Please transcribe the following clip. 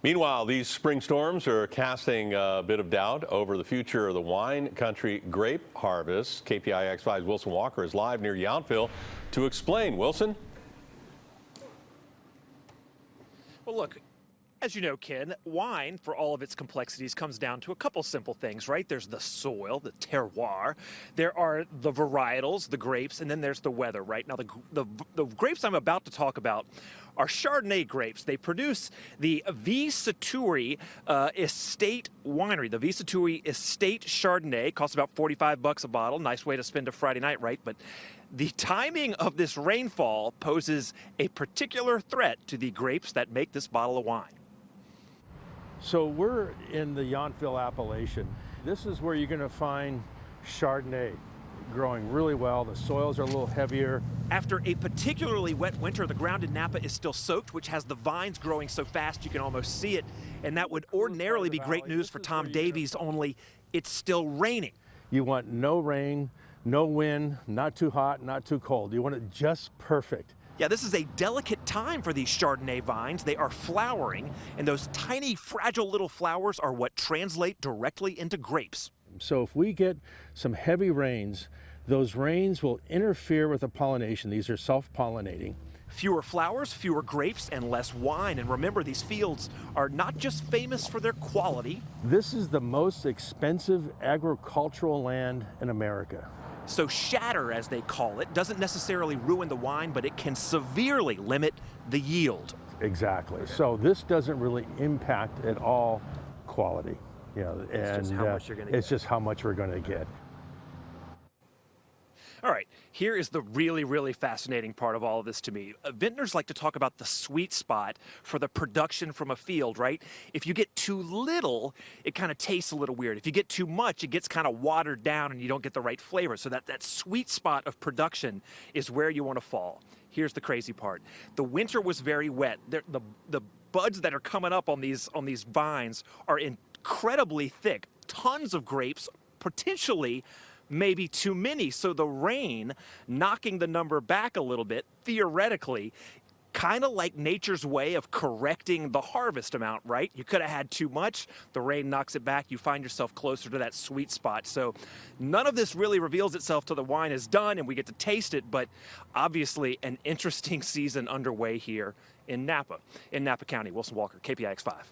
Meanwhile, these spring storms are casting a bit of doubt over the future of the wine country grape harvest. KPIX5's Wilson Walker is live near Yountville to explain. Wilson? Well, look, as you know, Ken, wine, for all of its complexities, comes down to a couple simple things, right? There's the soil, the terroir. There are the varietals, the grapes, and then there's the weather, right? Now, the grapes I'm about to talk about are Chardonnay grapes. They produce the V. Saturi Estate Winery. The V. Saturi Estate Chardonnay costs about $45 a bottle. Nice way to spend a Friday night, right? But the timing of this rainfall poses a particular threat to the grapes that make this bottle of wine. So we're in the Yountville appellation. This is where you're going to find Chardonnay growing really well. The soils are a little heavier. After a particularly wet winter, the ground in Napa is still soaked, which has the vines growing so fast you can almost see it. And that would ordinarily be great news for Tom Davies, only it's still raining. You want no rain, no wind, not too hot, not too cold. You want it just perfect. Yeah, this is a delicate time for these Chardonnay vines. They are flowering, and those tiny, fragile little flowers are what translate directly into grapes. So if we get some heavy rains, those rains will interfere with the pollination. These are self-pollinating. Fewer flowers, fewer grapes, and less wine. And remember, these fields are not just famous for their quality. This is the most expensive agricultural land in America. So shatter, as they call it, doesn't necessarily ruin the wine, but it can severely limit the yield. Exactly. So this doesn't really impact at all quality. You know, it's just how much you're going to get. It's just how much we're going to get. All right, here is the really, really fascinating part of all of this to me. Vintners like to talk about the sweet spot for the production from a field, right? If you get too little, it kind of tastes a little weird. If you get too much, it gets kind of watered down and you don't get the right flavor. So that sweet spot of production is where you want to fall. Here's the crazy part. The winter was very wet. The buds that are coming up on these vines are incredibly thick. Tons of grapes, potentially maybe too many. So the rain knocking the number back a little bit, theoretically, kind of like nature's way of correcting the harvest amount, right? You could have had too much. The rain knocks it back. You find yourself closer to that sweet spot. So none of this really reveals itself till the wine is done and we get to taste it. But obviously an interesting season underway here in Napa County. Wilson Walker, KPIX5.